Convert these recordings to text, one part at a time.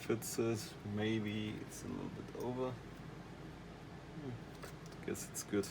fits it. Maybe it's a little bit over. Guess it's good.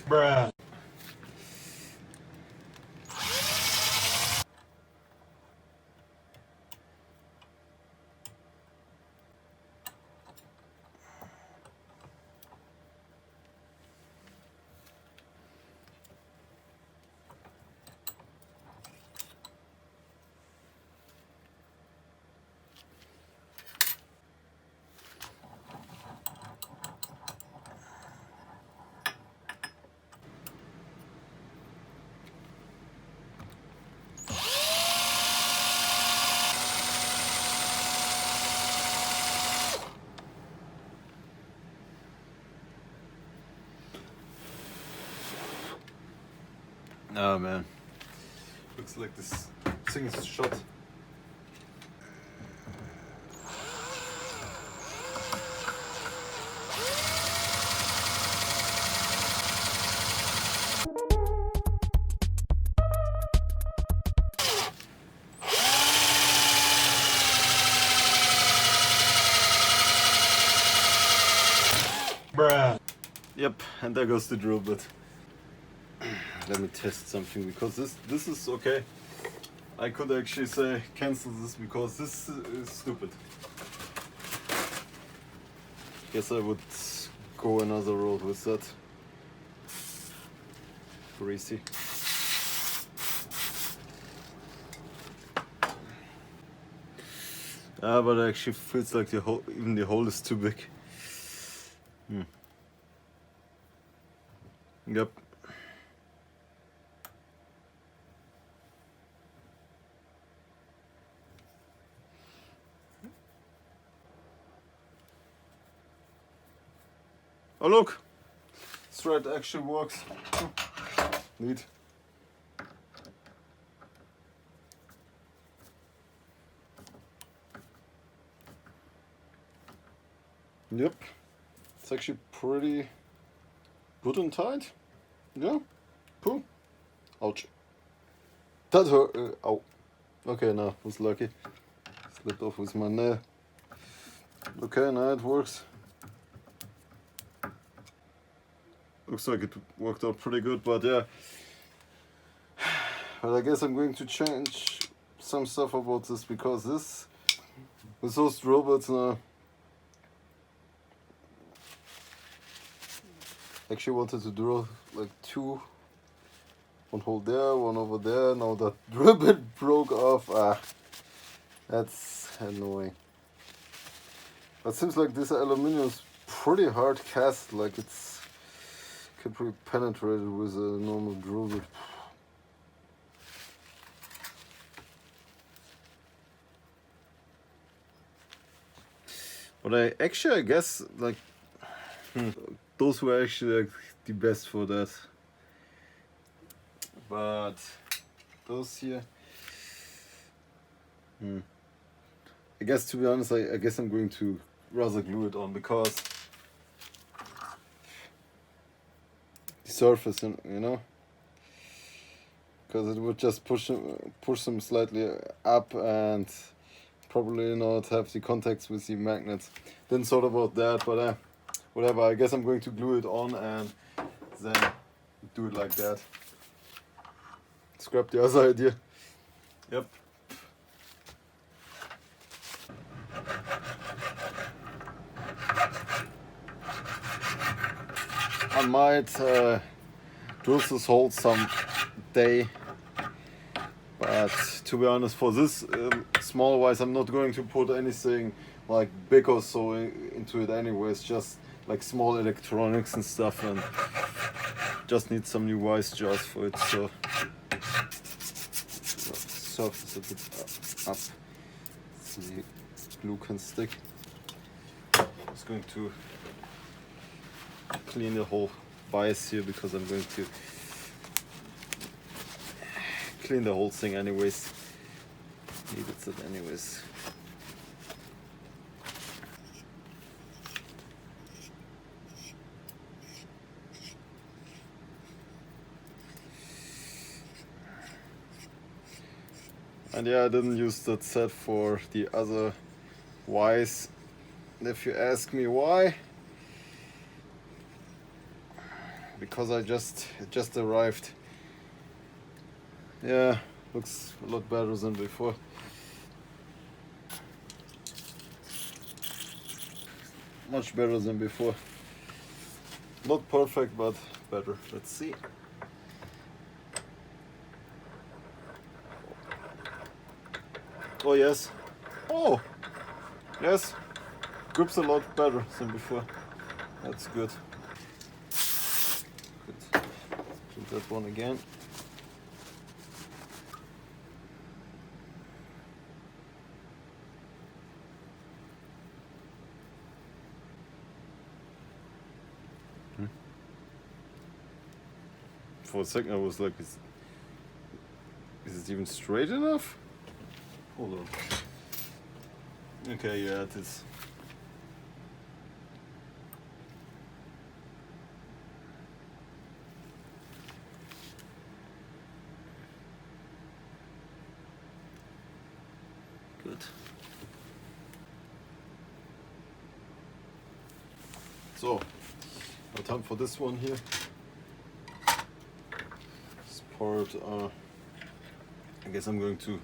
Bruh. Oh man, looks like this thing is shot. Bruh. Yep, and there goes the drill bit. Let me test something, because this is okay. I could actually say cancel this because this is stupid. Guess I would go another road with that. Greasy. But it actually feels like even the hole is too big. Yep. Oh look, this thread actually works. Neat. Yep, it's actually pretty good and tight. Yeah, cool. Ouch. That hurt. Ow. Okay, now was lucky. Slipped off with my nail. Okay, now it works. Looks like it worked out pretty good, but yeah. But I guess I'm going to change some stuff about this, because this, with those robots now, actually wanted to draw like two, one hole there, one over there. Now that drill bit broke off. That's annoying. But seems like this aluminum is pretty hard cast, like it's can be penetrated with a normal drill bit. But I guess like those were actually like the best for that. But those here, I guess, to be honest, I guess I'm going to rather glue it on, because the surface, you know, because it would just push them slightly up and probably not have the contacts with the magnets. Didn't thought about that, but whatever. I guess I'm going to glue it on and then do it like that. Scrap the other idea. Yep. I might drill this hole some day, but to be honest, for this small vise, I'm not going to put anything like big or so into it anyways, just like small electronics and stuff, and just need some new Vise Jaws for it, so surface a bit up so the glue can stick. I'm just going to clean the whole vise here, because I'm going to clean the whole thing anyways. Needed it anyways. And yeah, I didn't use that set for the other vise. If you ask me why, because it just arrived. Yeah, looks a lot better than before. Much better than before. Not perfect, but better. Let's see. Oh yes. Oh yes. Grips a lot better than before. That's good. Good. Do that one again. For a second I was like, is it even straight enough? Hold on. Okay, yeah, it is. Good. So, no time for this one here. This part, I guess I'm going to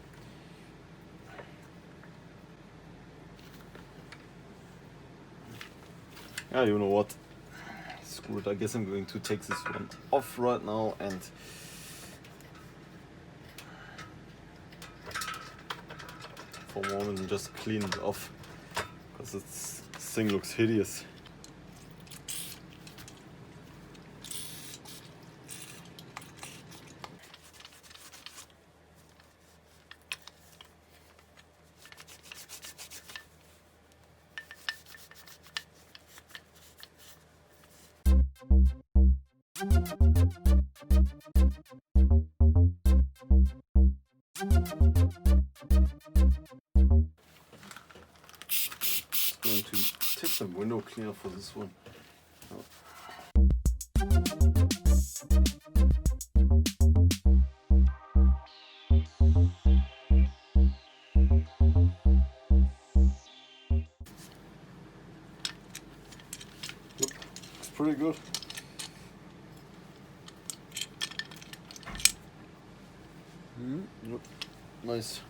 you know what? Screw it. I guess I'm going to take this one off right now and for a moment just clean it off, because this thing looks hideous. Going to take some window cleaner for this one. Oh. Yep, it's pretty good. Yep, nice.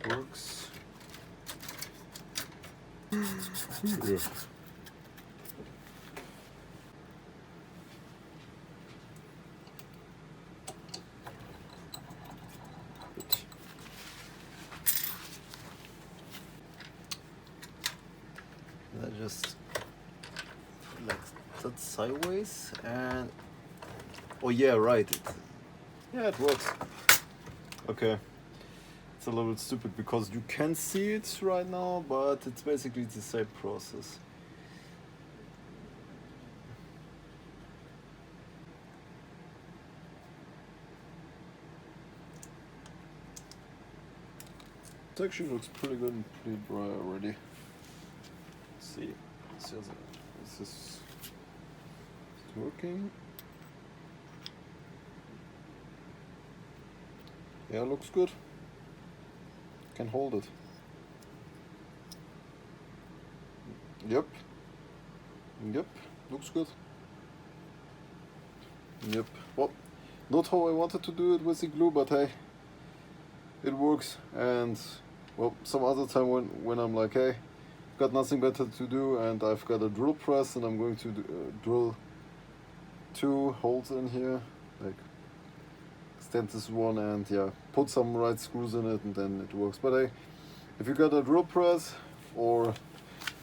Works. Yeah. I just like that sideways and Oh yeah, right. Yeah, it works. Okay. It's a little bit stupid because you can see it right now, but it's basically the same process. It actually looks pretty good and pretty dry already. Let's see. Is this working? Yeah, looks good. Can hold it. Yep. Yep. Looks good. Yep. Well, not how I wanted to do it with the glue, but hey, it works. And well, some other time when I'm like, hey, I've got nothing better to do and I've got a drill press and I'm going to drill 2 holes in here, like extend this one and yeah, put some right screws in it and then it works. But hey, if you got a drill press or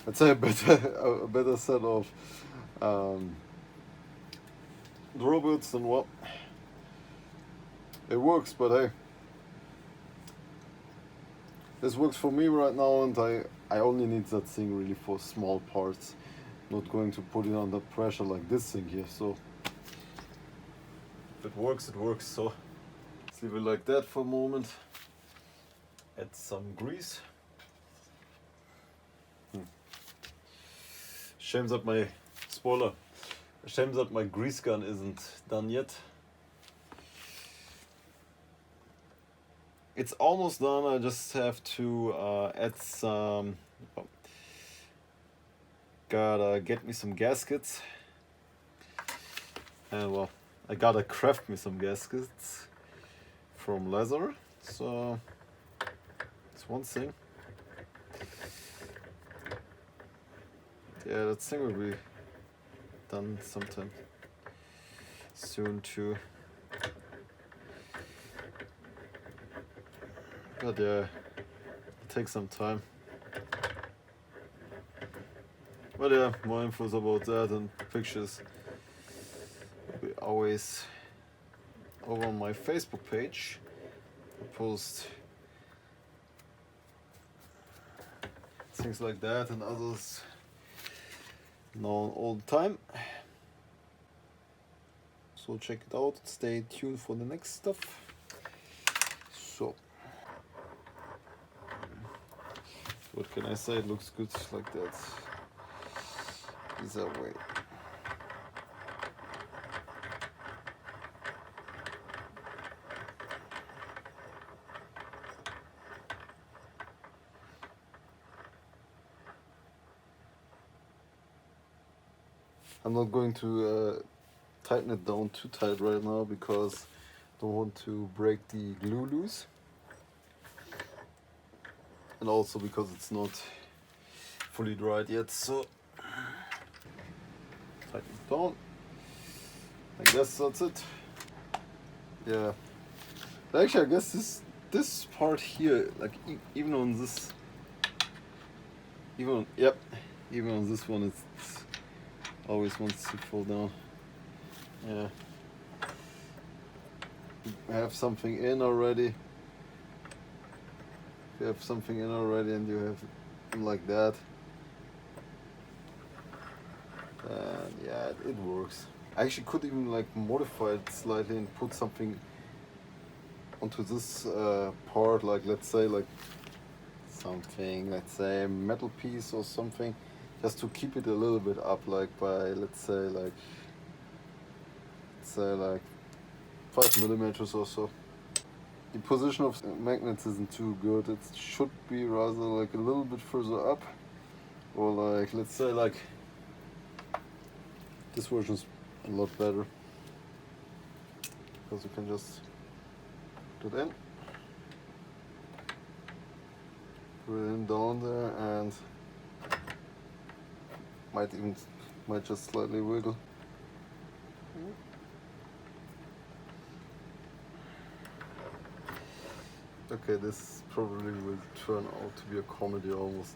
let's say a better set of drill bits, then well, it works. But hey, this works for me right now, and I only need that thing really for small parts. Not going to put it under pressure like this thing here. So if it works, it works. So let's leave it like that for a moment. Add some grease. Shame that my spoiler. Shame that my grease gun isn't done yet. It's almost done. I just have to add some. Oh, gotta get me some gaskets. And well, I gotta craft me some gaskets from leather. So it's one thing. Yeah, that thing will be done sometime soon too. But yeah, it takes some time. But yeah, more infos about that and pictures will be always over on my Facebook page. I post things like that and others now all the time. So check it out, stay tuned for the next stuff. So what can I say? It looks good like that. Either way. I'm not going to tighten it down too tight right now because I don't want to break the glue loose. And also because it's not fully dried yet, so tighten it down. I guess that's it. Yeah. Actually, I guess this part here, like even on this, even on this one, it's always wants to fall down. Yeah. I have something in already. You have something in already and you have it like that, and yeah, it works. I actually could even like modify it slightly and put something onto this part, like let's say a metal piece or something, just to keep it a little bit up, like by let's say like 5 millimeters or so. The position of magnets isn't too good. It should be rather like a little bit further up, or like let's say like this version's a lot better because you can just put it in down there, and might just slightly wiggle. Okay, this probably will turn out to be a comedy almost.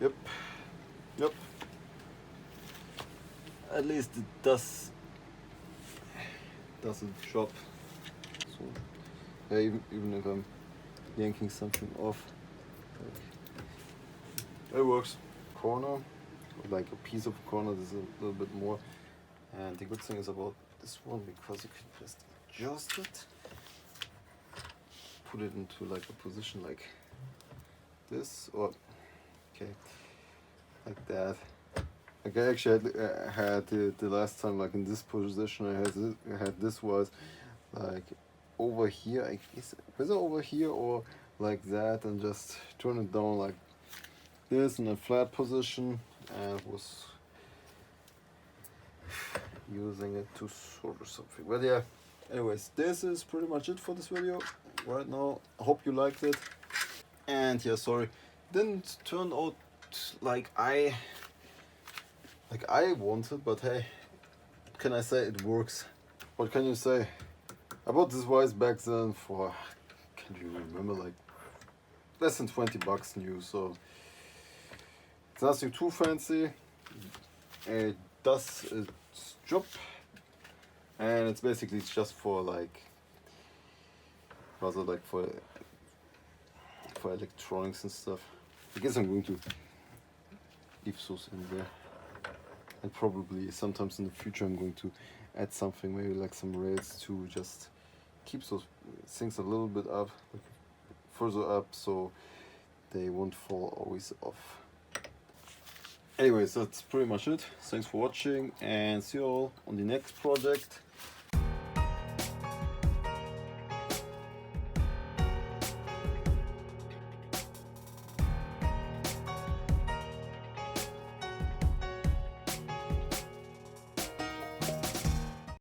Yep. At least it does doesn't drop. So yeah, even if I'm yanking something off, it works. Corner, like a piece of a corner, there's a little bit more. And the good thing is about this one, because you can just adjust it, put it into like a position like this, or okay, like that. Like I actually had the last time, like in this position, I had this was like over here. I guess was it over here or like that, and just turn it down like this in a flat position, and was using it to sort of something. But yeah, anyways, this is pretty much it for this video right now. I hope you liked it. And yeah, sorry, didn't turn out like I wanted, but hey, can I say it works? What can you say? I bought this Vise back then for, can you remember, like less than 20 bucks new, so it's nothing too fancy. It does its job, and it's basically just for like, rather like for electronics and stuff. I guess I'm going to leave those in there. And probably sometimes in the future I'm going to add something, maybe like some rails to just keep those things a little bit up, like further up, so they won't fall always off. Anyways, that's pretty much it. Thanks for watching, and see you all on the next project.